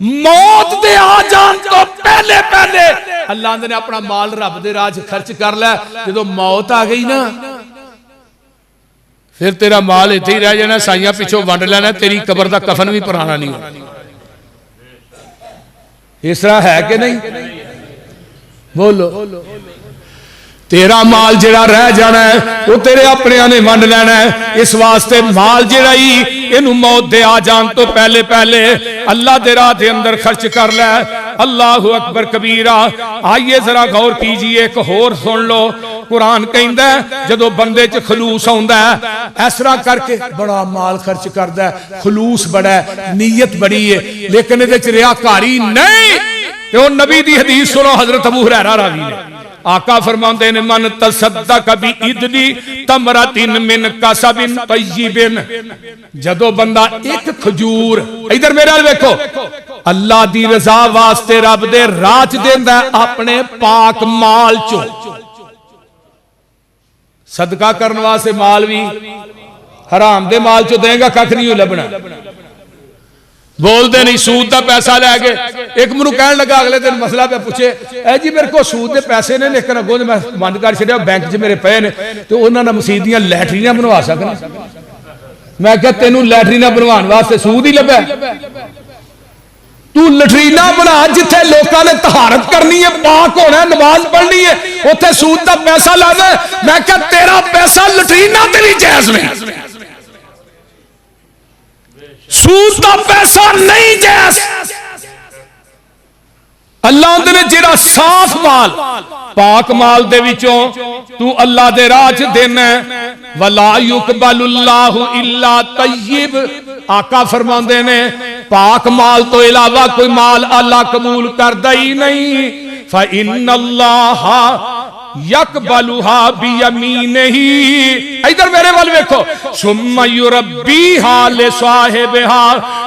मौत दे आ जान तो पहले पहले अल्लाह ने अपना माल रब दे राह खर्च कर लिया। जो मौत आ गई ना फिर तेरा माल इत्थे ही रह जाना, साइयां पिछों वंड लेना, तेरी कबर का कफन भी पुराना नहीं होना। इस तरह है कि नहीं? बोलो। तेरा माल जिहड़ा रह जाना है वो तेरे अपने ने वंड लेना है। इस वास्ते माल जिहड़ा ही इनू मौत दे आ जान तो पहले पहले अल्लाह दे राह दे अंदर खर्च कर ले। अल्लाहु अकबर कबीरा। आइए जरा गौर कीजिए, एक होर सुन लो। कुरान कहंदा है जदों बंदे च खलूस आउंदा है इस तरह करके बड़ा माल खर्च करदा है, खलूस बड़ा है, नीयत बड़ी है, लेकिन इहदे च रियाकारी नहीं। ते ओ नबी दी हदीस सुनो, हजरत अबू हुरैरा रावी ने। आका फरमाते ने मन तसद्दक बि इदनी तमरतिन मिन कसबिन तय्यिबिन। जदों बंदा एक खजूर, इधर मेरे नाल देखो, अल्लाह दी रजा वास्ते रब दे राह च देंदा अपने पाक माल चो। सदका करने वास्ते माल भी हराम दे माल चो देगा, कख नहीं लभना। बोलते नहीं सूद का पैसा लैके। एक मैनू कह लगा अगले दिन मसला पे पूछे, ए जी मेरे को सूद के पैसे ने, लेकिन अगों मैं बंद कर छड़िया, बैंक च मेरे पे ने, तो उन्होंने मसीत दी लैटरीना बनवा सकना। मैं क्या तेनू लैटरीना बनवाने वास्ते सूद ही लभा? तू लटरीना बना जिथे लोगों ने तहारत करनी है, पाक होना, नमाज पढ़नी है, उत्थे सूद का पैसा ला दे। मैं क्या तेरा पैसा लटरीना ते भी जायज नहीं, सूद का पैसा नहीं जायज। अल्लाह ने जेड़ा साफ माल, पाक माल दे विचों तू अल्लाह दे राह च देना, वला युकबलुल्लाहु इल्ला तय्यिब। आका फरमाते ने पाक माल तो इलावा कोई माल अल्लाह कबूल करदा ही नहीं। फ इन्नल्लाह यकबलुहा बियमीनिही। इधर मेरे वाल देखो, सुम्मा युरब्बीहा लिसाहिबिहा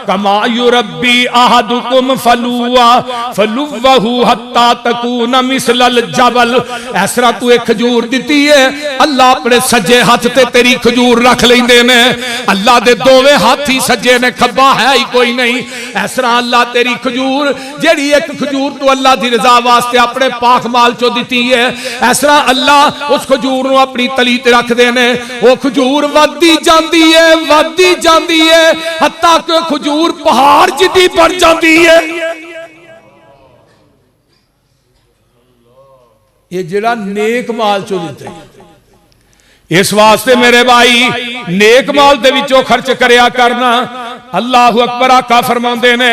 कमा युरब्बी अहदुकुम फलुवा फलुवहु हत्ता तकून मिसलल जबल। इस तरह तू एक खजूर दी है, अल्लाह अपने सज्जे हाथ ते तेरी खजूर रख लेंदे ने। अल्लाह दे दोवें हाथ ही सज्जे ने, खब्बा है ही कोई नहीं। इस तरह अल्लाह तेरी खजूर, जेड़ी एक खजूर तू अल्लाह दी रजा वास्ते अपने पाक माल चो दी है, इस तरह अल्लाह उस खजूर नूं अपनी तली ते रख देने। वो खजूर वधदी जांदी है, वधदी जांदी है, हत्ता कि खजूर पहाड़ जिद्दी बन जाती है। ये जिहड़ा नेक माल चो दिता है, इस वास्ते मेरे भाई नेक माल दे विचों खर्च करया करना। अल्लाहु अकबर। आका फरमाते ने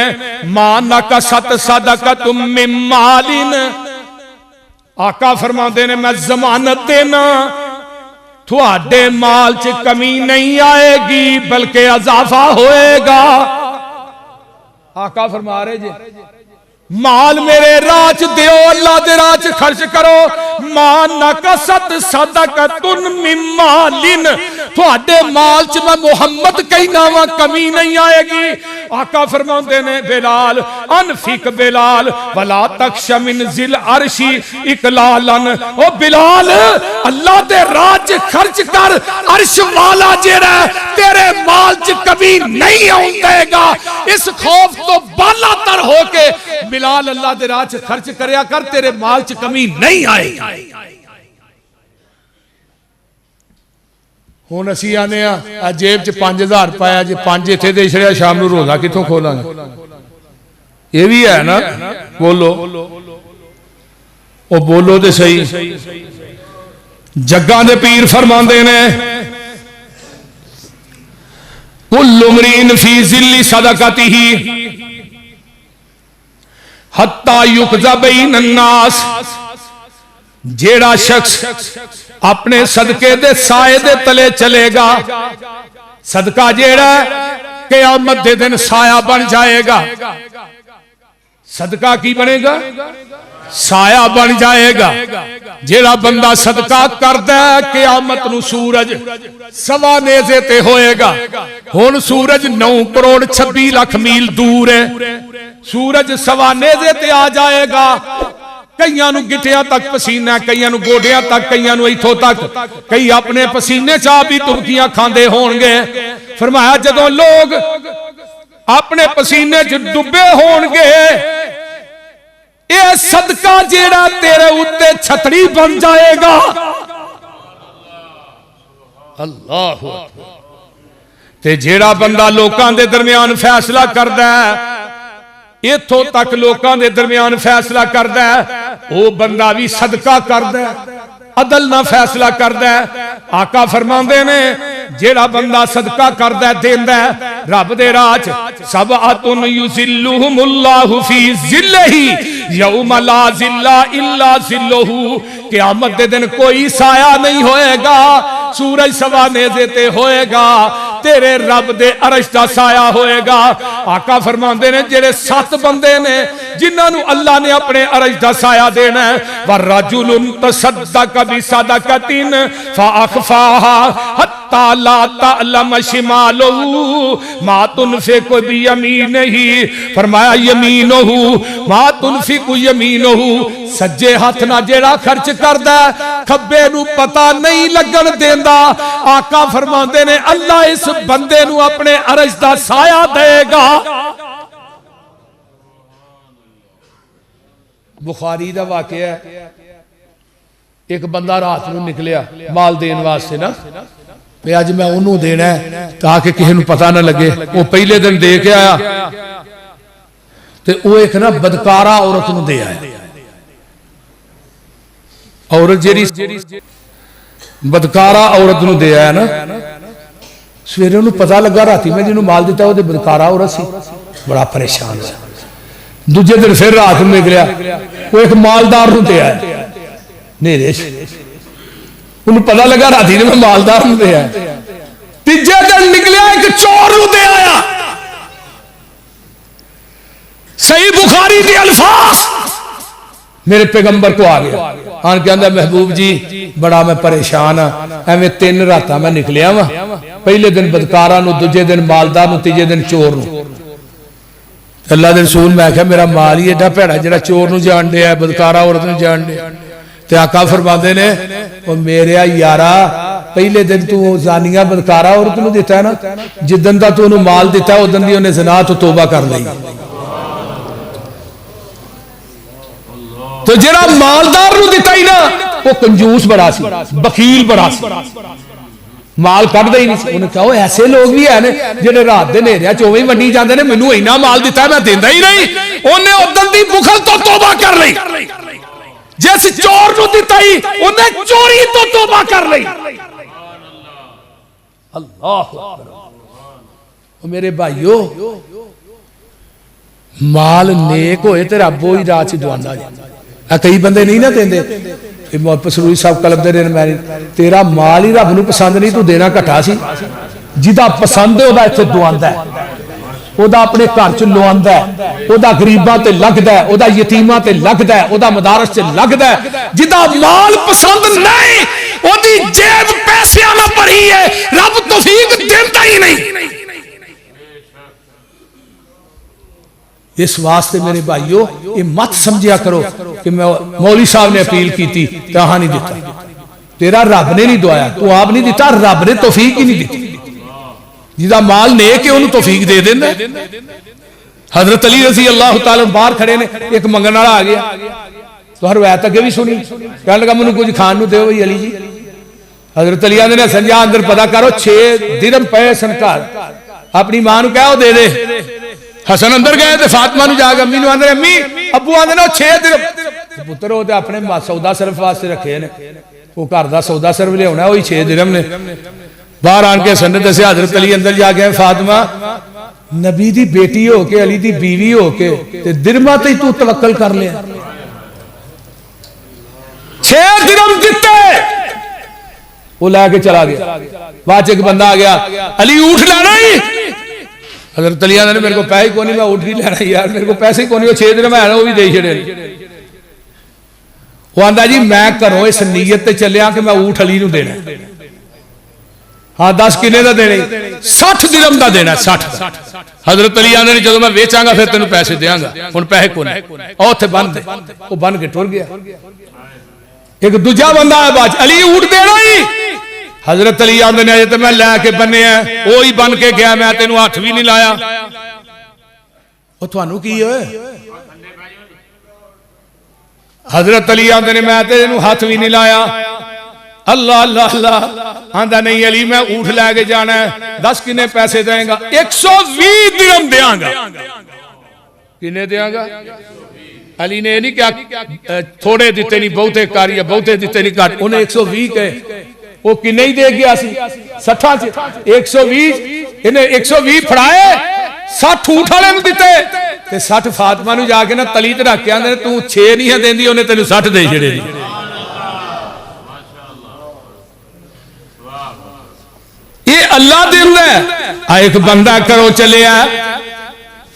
मान का सत सदकतुम मिन मालिन। आका फरमाते ने मैं जमानत देना थोड़े माल च कमी नहीं आएगी बल्कि इजाफा होएगा। आका फरमा रहे जी माल मेरे राह च दियो, अल्लाह दे राह च खर्च करो। मान नकसत सदकतुन मिन मालिन, थोड़े माल च मैं मुहम्मद कहना वा कमी नहीं आएगी। आका फरमाते ने बिलाल अनफिक बिलाल वला तख्श मिन जिल अर्शी इकलालन। ओ बिलाल अल्लाह दे राह च खर्च कर, अर्श वाला जेड़ा तेरे माल च कमी नहीं आउन देगा। इस खौफ तो बाला तर होके बिलाल अल्लाह दे राह च खर्च करया कर, तेरे माल च कमी नहीं आएगी। हुण असीं आने आ जेब च 5000 पाया जे 5 इत्थे दे छड़िया, शाम नूं रोज़ा कित्थों खोलांगे? ये भी है ना। बोलो ओ बोलो ते सही। जग्गां दे पीर फरमांदे ने कुल्लु मरीन फी जिल्ली सदकतिही हत्ता युकज़ा बैन अन्नास। जेड़ा शख्स अपने सदके दे साए दे तले चलेगा, सदका जेड़ा क़यामत दे दिन साया बन जाएगा। सदका की बनेगा? साया बन जाएगा। जेड़ा बंदा सदका करदा है क़यामत नूं सूरज सवा नेज़े ते होएगा। हुण सूरज 9 करोड़ 26 लाख मील दूर है, सूरज सवा नेज़े ते आ जाएगा। कईयां नूं गिटियां तक पसीना, कईयां नूं गोडियां तक, कईयां नूं इथों तक, कई अपने पसीने चा भी तुरकियां खांदे होणगे। फरमाया जदों लोग अपने पसीने च डुबे होणगे, ये सदका जेड़ा तेरे उत्ते छतरी बन जाएगा। अल्लाह ते जेड़ा बंदा लोकां दे दरमियान फैसला करदा है, इथों तक लोकां दे दरमियान फैसला करदा है, वो बंदा भी सदका करदा है, अदल ना फैसला करदा है। आका फरमांदे ने जेड़ा बंदा सदका करदा है, देंदा है, रब दे राह च सबअतुन युज़िल्लुहुमुल्लाहु फी ज़िल्लिही यौम ला ज़िल्ला इल्ला ज़िल्लुहु। क़यामत दे दिन कोई साया नहीं होएगा, सूरज सवा नेज़े ते होएगा, तेरे रब दे अरश दा साया होएगा। आका फरमांदे ने जेड़े 7 बंदे ने जिन्हां अल्लाह ने अपने अरश दा साया देना है, वरजुलुन तसद्दक़ बिसदक़तिन फअख़फ़ाहा हत्ता ला तअलम शिमालुहु मा तुनफ़िक़ु बियमीनिही। फरमाया यमीनुहु मा तुनफ़िक़ु यमीनुहु, सज्जे हाथ ना जेड़ा खर्च करदा खब्बे नू पता नहीं लगन देंदा। आका फरमांदे ने अल्लाह इस बंदे नू अपने अरश दा साया देगा। बुखारी दा वाकया है, एक बंदा रात नू निकलिया माल देन वास्ते ना, पे अज मैं ओनू देना है ताकि किसी नू पता ना लगे। वो पहले दिन दे के आया ते वो एक ना बदकारा औरत नू दे आया। औरत जेरी बदकारा औरत नू दे आया ना, सवेरे उन्हें पता लगा राती में जिन्होंने माल दिता वो बदकारा औरत सी, बड़ा परेशान है। दूजे दिन फिर रात में निकलिया, वो एक मालदार नू दे आया नेरे, उन्हें पता लगा राती ने मैं मालदार नू दे आया। तीजे दिन निकलिया एक चोर नू दे आया। सही बुखारी के अल्फाज मेरे पैगंबर को आ गया, आन कहता महबूब जी बड़ा मैं परेशान हाँ, एवं 3 रात मैं निकलिया वा, पहले दिन बदकारा नू, दूजे दिन मालदार नू, तीजे दिन चोर नू। अल्लाह दे रसूल मैं क्या मेरा माल ही एडा भैड़ा जिहड़ा चोर नू जान दिया, बदकारा औरत नू जान दिया। ते आका फरमाते ने ओ मेरे यारा पहले दिन तू जानिया बदकारा औरत नू दिता है ना, जिदन दा तू उन्हें माल दिता उदन दी उन्हें ज़िना तो तौबा कर ली। तो जेड़ा मालदार नू दिता ही ना वो कंजूस बड़ा सी, बखील बड़ा सी, माल कढ़दा ही नहीं। उन्हें कहा ऐसे लोग भी है जेडे रात के नेरिया च उवें वंडी जाते हैं, मैनू इन्ना माल दिता मैं देंदा ही नहीं। उन्हें उदन दी बुखल तो तौबा कर ली, जिस चोर नू दिता ही उन्हें चोरी तो तौबा कर ली। अल्लाह मेरे भाइयों, माल नेक होए ते रब ही राह च दुआंदा है। कई बंदे नहीं ना देंदे, पसरूई साहब कलब दे मैरी तेरा माल ही रब नू पसंद नहीं, तू देना घटा सी। जिदा पसंद है वह इत्थे दुआंदा है, वह अपने घर च लुआंदा है, वह गरीबां ते लगदा है, वह यतीमां ते लगदा है, वह मदारस च लगदा है। जिदा माल पसंद नहीं ओदी जेब पैसियां नाल भरी है, रब तौफीक देंदा ही नहीं। इस वास्ते मेरे भाइयों ये मत समझिया करो कि मैं मौलवी साहब ने अपील की थी कहा नहीं दिता, तेरा रब ने नहीं दुआया, तू आप नहीं दिता, रब ने तौफीक ही नहीं दी। जिदा माल नेक है उन्हें तौफीक दे देना। हजरत अली रज़ी अल्लाह तआला बाहर खड़े ने, एक मंगन वाला आ गया, तो हर रवायत अगे भी सुनी, कहने लगा मैनू कुछ खान नू दो अली जी। हजरत अली आंदे ने संजा अंदर पता करो 6 दिरहम पे सन घर, अपनी मां नू कहो दे दे। हसन अंदर गए तो फातिमा नू जाके अम्मी नू आंदे अम्मी अबू आंदे ने 6 दिरहम, पुत्र वो अपने सौदा सिर्फ वास्ते रखे ने, वो घर का सौदा सिर्फ लिया वही 6 दिरहम ने। बाहर आन के हसन ने दसिया हजरत अली अंदर जाके फातिमा नबी दी बेटी हो के अली दी बीवी हो के ते दिरहमां ते तू तवक्कल कर लिया। 6 दिरहम दिते वो लैके चला गया। बाद एक बंदा आ गया, अली ऊँट लेना ही। हजरत अली ने मेरे को पैसे को नहीं, मैं ऊँट नहीं लेना यार, मेरे को पैसे को नहीं, वो 6 दिरहम है वो भी दे छड़े। वो आंदा जी मैं घरों इस नीयत ते चलिया कि मैं ऊँट अली नू देना। हाँ 10 किने का देने, 60 दिरहम का देना, 60। हजरत अली आंदे जो मैं वेचांगा फिर तेन पैसे देंगा, हुण पैसे को नहीं, उत्थे बन दे। वो बन के टुर गया। एक दूजा बंदा है बाद अली ऊँट देना ही। हजरत अली आंदे ने तो मैं लैके बने वो ही बन के गया, मैं तेन हथ भी नहीं लाया। वो थानू की है? हजरत अली आंदे ने मैं तेरे हाथ भी नहीं लाया। अल्लाह अल्लाह अल्लाह आंदा नहीं अली मैं ऊँट लैके जाना है, 10 किन्ने पैसे देगा? 120 दिरहम देंगा। किन्ने देंगा? अली ने नहीं क्या थोड़े दिते नहीं बहुते कारी है, बहुते दिते नहीं घट, उन्हें 120 कहे। वो किन्ने ही दे गया 60 च 120 इन्हें 120 फड़ाए, 60 ऊँट वाले दिते ते 60 फातिमा नूं जाके ना तली ते रख के आंदे तू 6 नहीं है देंदी, उन्हें तेनू 60 दे छड़े। ये अल्लाह देंदा है। एक बंदा करो चलिया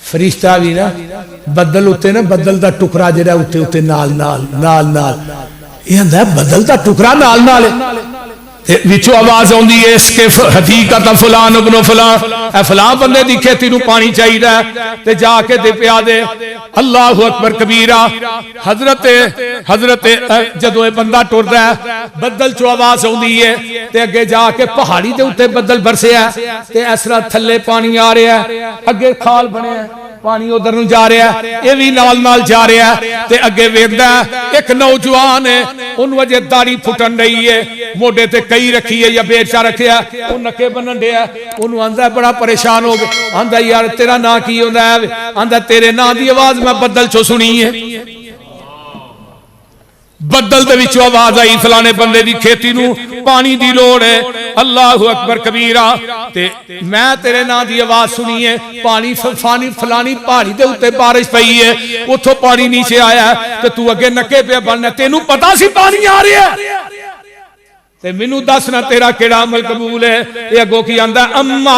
फरिश्ता भी ना बदल उत्ते ना बदल दा टुकड़ा जेड़ा उत्ते उत्ते नाल नाल नाल नाल ये आंदा बदल दा टुकड़ा नाल नाल विचों आवाज आउंदी है इसके हकीकत फलान इब्न फलान फलां बंदे दी खेती नूं पानी चाहिदा ते जाके दे पिया दे। अल्लाहु अकबर कबीरा। हजरत जदों बंदा टुरदा है बदल चो आवाज आउंदी है ते अगे जाके पहाड़ी दे उत्ते बदल बरसिया ते इस तरह थल्ले पानी आ रहा है, अगे खाल बने पानी उधर नूं जा रहा है, ये भी नाल नाल जा रहा है ते अगे वेखदा एक नौजवान है उन्होंने अजे दाढ़ी फुटन रही है, मोढे ते कई रखी है या बेचा रखिया, वो नके बनन दिया, उन्होंने आंदा बड़ा परेशान हो गया। आंदा यार तेरा ना की होंदा है? आंदा तेरे ना दी आवाज मैं बदल चो सुनी है। बदल दे विचों आवाज आई फलाने बंदे दी खेती नूं पानी दी लोड़ है। अल्लाहु अकबर कबीरा। ते मैं तेरे ना दी आवाज सुनी है, पानी फलानी पहाड़ी दे उत्ते बारिश पई है, उथों पानी नीचे आया ते तू अगे नके पे बनना, तेनू पता सी पानी आ रहा है ते मैनू दस ना तेरा केड़ा अमल कबूल है? ये अगो की आंदा अम्मा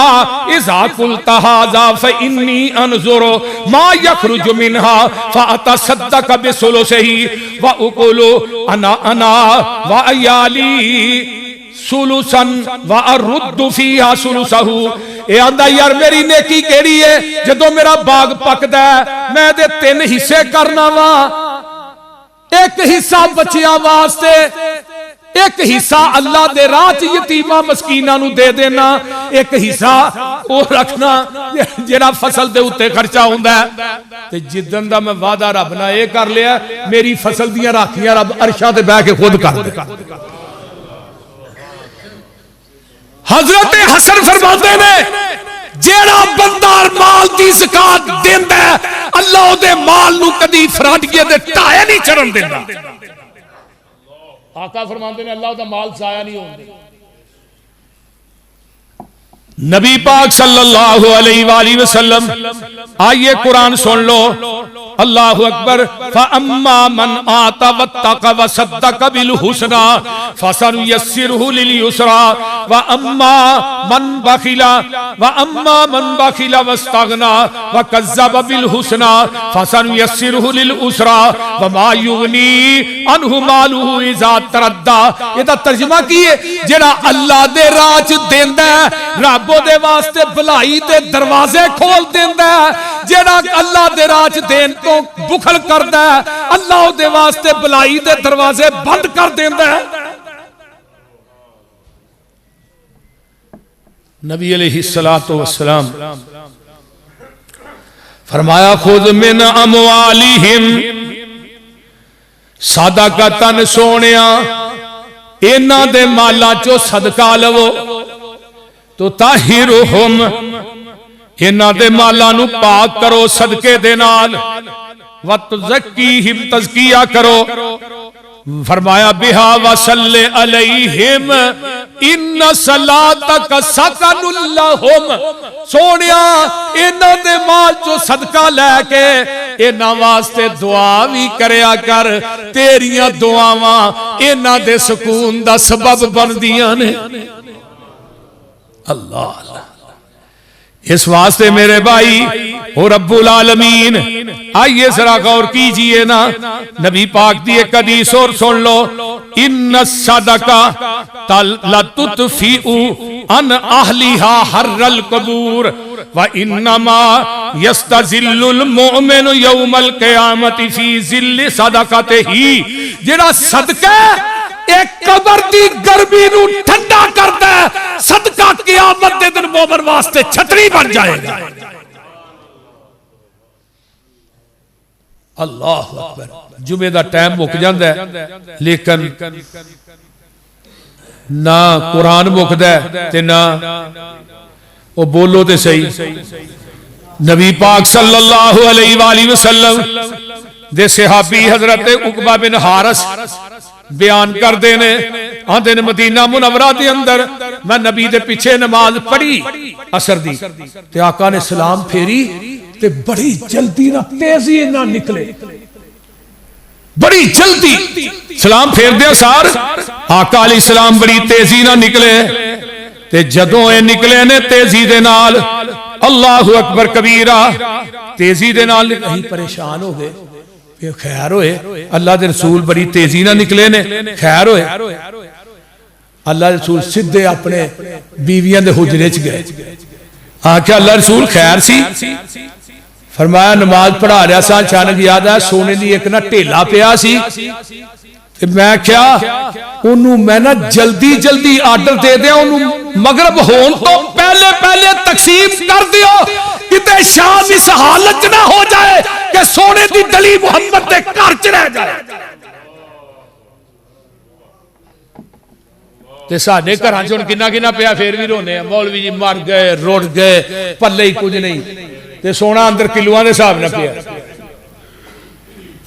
इज़ा कुल्ता हाज़ा फ़इन्नी अनज़ुरु मा यख़रुजु मिन्हा फ़अतसद्दक़ बिसुलुसिही व उक़ुलु अना व अयाली सुलुसन व अरुद्दु फ़ीहा सुलुसहु। ये आंदा यार मेरी नेकी केड़ी है? जदों मेरा बाग पकदा मैं दे 3 हिस्से करना वा, एक हिस्सा बच्चियां वास्ते, एक हिस्सा अल्लाह दे राह च यतीमा मस्कीना नू दे देना, एक हिस्सा वो रखना जेड़ा फसल दे उत्ते खर्चा हुंदा है। ते जिदन दा मैं वादा रब नाल ये कर लिया मेरी फसल दियां राखियां रब अरशा ते बैठ के खुद कर दे। हजरत हसन फरमाते ने जेड़ा बंदा माल दी ज़कात देंदा अल्लाह ओदे माल नू कदी फराडिये दे ढाए नहीं चढ़न देंदा। आका फरमाते ने अल्लाह दा माल जाया नहीं होंदा। नबी पाक सल्लल्लाहु अलैहि वसल्लम आइए कुरान सुन लो। अल्लाहु अकबर। फअम्मा मन आता वत्तक़ा वसद्दक़ बिल हुस्ना फसनुयस्सिरुहु लिल युस्रा व अम्मा मन बखिला वस्तगना व कज़्ज़ब बिल हुस्ना फसनुयस्सिरुहु लिल उसरा व मा युगनी अनहु मालुहु इज़ा तरद्दा। एदा तर्जुमा की है? जेड़ा अल्लाह दे राह च देंदा रब दे वास्ते भलाई दे दरवाजे खोल देंदा, जेड़ा अल्लाह दे राह च देन तो बुखल करदा अल्लाह दे वास्ते भलाई दे दरवाजे बंद कर देंदा। नबी अलैहिस्सलातु वस्सलाम फरमाया खुद मिन अमवालिहिम सदक़तन, सोनिया इन्हां दे मालां चो सदका लवो तो ताहिरुहुम, इन्हां दे मालां नू पाक करो सदके दे नाल, व तुज़क्कीहिम, तज़किया करो। फरमाया बिहा वसल्ले अलैहिम इन्न सलातक सकनुल लहुम। सोनिया इन्हां दे माल चो सदका लैके इन्हां वास्ते दुआ भी करया कर, तेरियां दुआवां इन्हां दे सुकून दा सबब बनदियां ने। अल्लाह। इस वास्ते मेरे भाई और रब्बुल आलमीन आइए जरा गौर कीजिए ना, नबी पाक दी एक हदीस और सुन लो। इन्न सदका लतुतफिउ अन अहलिहा हर्रल कबूर व इन्नमा यस्तजिल्लुल मुमिनु यौमल क़यामति फी ज़िल्लि सदक़तिही। जेड़ा सदका एक कबर दी गर्मी नू ठंडा करदा है, सदका क़यामत दे दिन मोमिन वास्ते छतरी बन जाएगा। अल्लाह अकबर। जुमे का टाइम मुक जाता है, लेकिन ना कुरान मुकदा ते ना वो बोलो तो सही। नबी पाक सल्लल्लाहु अलैहि वसल्लम दे सहाबी हजरत उकबा बिन हारिस बयान करते ने, आंदे ने मदीना मुनव्वरा दे अंदर मैं नबी दे पीछे नमाज पढ़ी असर दी, ते आका ने सलाम फेरी ते बड़ी जल्दी ना तेजी ना निकले, बड़ी जल्दी सलाम फेर दिया सार आका अलैहि सलाम बड़ी तेजी ना निकले। ते जदों ये निकले ने तेजी दे नाल, अल्लाहु अकबर कबीरा, तेजी दे नाल नहीं परेशान हो गए, खैर होए अल्लाह दे रसूल बड़ी तेजी ना निकले ने, खैर होए। अल्लाह रसूल सीधे अपने बीवियां दे हुजरे च गए, आख्या अल्लाह रसूल खैर सी? फरमाया नमाज पढ़ा रहा सा, अचानक याद आया सोने की एक ना ढेला पिया सी, मैं क्या ओनू मैं ना जल्दी जल्दी आर्डर दे दिया, ओनू मगरब होने तो पहले पहले तकसीम कर दियो, किते शाम इस हालत ना हो जाए कि सोने की डली मुहम्मद के घर च रह जाए। ते साडे घरां च हुण किन्ना किन्ना पिया फिर भी रोने, मौलवी जी मर गए रुड़ गए पल्ले ही कुछ नहीं, ते सोना अंदर किलोआं दे हिसाब नाल पिया।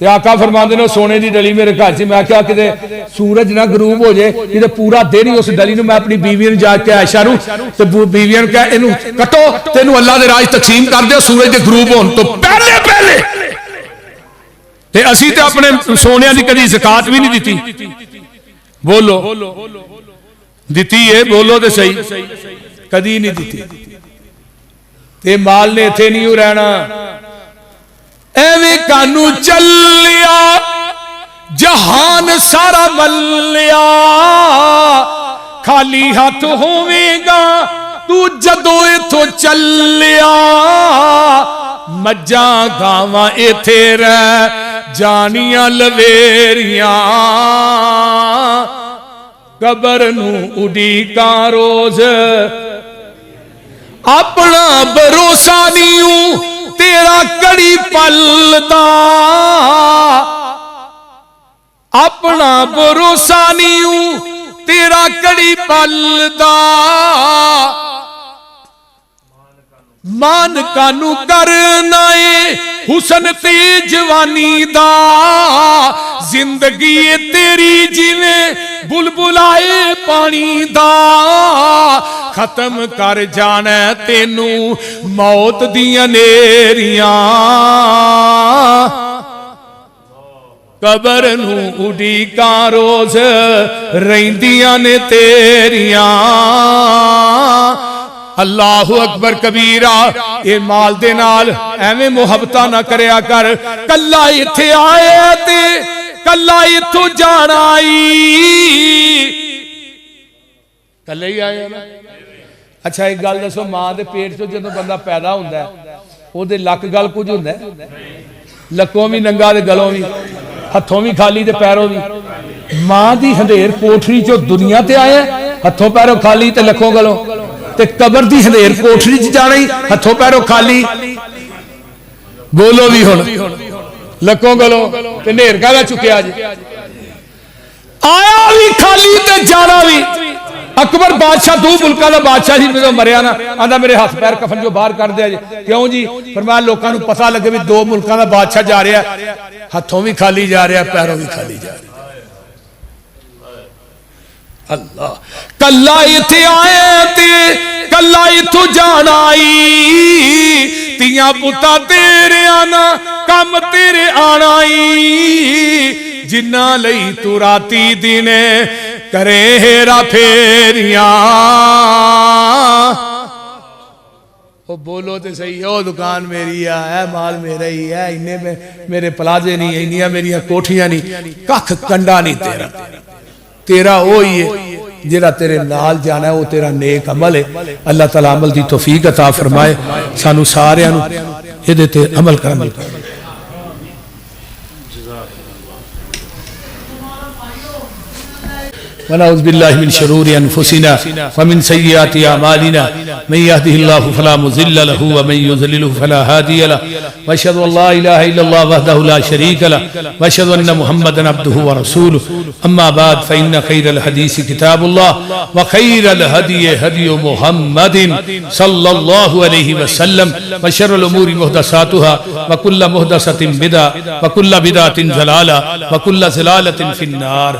ते आका फरमांदे ने सोने की डली मेरे घर से, मैं क्या किते सूरज ना गरूब हो जाए, किते पूरा दिन ही उस डली नूं मैं अपनी बीवी नूं जाके आयशा नूं ते बीवियां नूं कह इनू कटो तेनू अल्लाह दे राज तकसीम कर दिओ सूरज दे गरूब होने तो पहले पहले। ते असीं ते अपने सोने की कदी ज़कात भी नहीं दी, बोलो दी है, बोलो तो सही, कदी नहीं दी। ते माल ने इत्थे नहीं रहना, एवें कानू चलिया जहान सारा मलिया, खाली हाथ होवेगा तू जदों इथों चलिया, मज्जां गावां इत्थे रह जानियां लवेरियां, कबर नूं उडीका रोज अपना भरोसा नहीं तेरा कड़ी पलदा, अपना भरोसा नहीं तेरा कड़ी पलदा, मान कानू करना है हुसन ते जवानी दा, जिंदगी तेरी जिवें बुलबुलाए पानी दा, खत्म कर जाना तेनू मौत दियां नेरियां, कबर नू उडीका रोज रहिंदियां ने तेरियां। अल्लाहु अकबर कबीरा, ये माल दे नाल एवें मुहब्बतां ना करया कर, कल्ला इत्थे आया ते कल्ला इत्थों जाना आई, कल्ले ही आया ना। अच्छा एक गल दसो, मां दे पेट चो जदों बंदा पैदा हुंदा है ओहदे लक गल कुछ हुंदा है, लकों भी नंगा ते गलों भी, हथों भी खाली ते पैरों भी। मां दी हंधेर कोठरी चो दुनिया ते आया, हथों पैरों खाली ते लकों गलों, ते कबर दी हंधेर कोठरी च जाना ही हथों पैरों खाली, बोलो भी हुण लकों गलों ते नेर काहदा चुकिया जे, आया भी खाली ते जाना भी। अकबर बादशाह दो मुल्कां दा बादशाह ही जो मरिया ना, आंदा मेरे हाथ पैर कफन जो बाहर कर दिया जे, क्यों जी? फरमाया लोकां नूं पता लगे भी दो मुल्कां दा बादशाह जा रहा, हथों भी खाली जा रहा पैरों भी खाली जा रहा। अल्लाह कल्ला इत्थे आए ते कल्ला इत्थों जाना आई, तियां पुत्ता तेरे आना कम तेरे आना आई, जिन्ना लई तू राती दिने करे हेरा फेरियां। ओ बोलो तो सही, ओ दुकान मेरी है, माल मेरा ही है, इन्ने में मेरे प्लाजे नहीं, इन्नियां मेरिया कोठियां नहीं, कख कंडा नहीं तेरा, तेरा वो ही है जेड़ा तेरे नाल जाना है, वो तेरा नेक अमल है। अल्लाह ताला अमल दी तौफीक अता फरमाए, सानू सारियां नू इहदे ते अमल करन दी। वनऊज़ु बिल्लाहि मिन शुरूरि अनफुसिना व मिन सय्यिआति अमालिना मन यहदिहिल्लाहु फला मुज़िल्ल लहु व मन युज़लिलहु फला हादिय लहु व अशहदु अल्ला इलाहा इल्लल्लाह वहदहु ला शरीक लहु व अशहदु अन्ना मुहम्मदन अब्दुहु व रसूलुहु अम्मा बाद फ़इन्न खैरल हदीसि किताबुल्लाह व खैरल हदी हदी मुहम्मदिन सल्लल्लाहु अलैहि वसल्लम व शर्रुल उमूरि मुहदसातुहा व कुल्लु मुहदसतिन बिदअ व कुल्लु बिदअतिन ज़लाला व कुल्लु ज़लालतिन फिन्नार।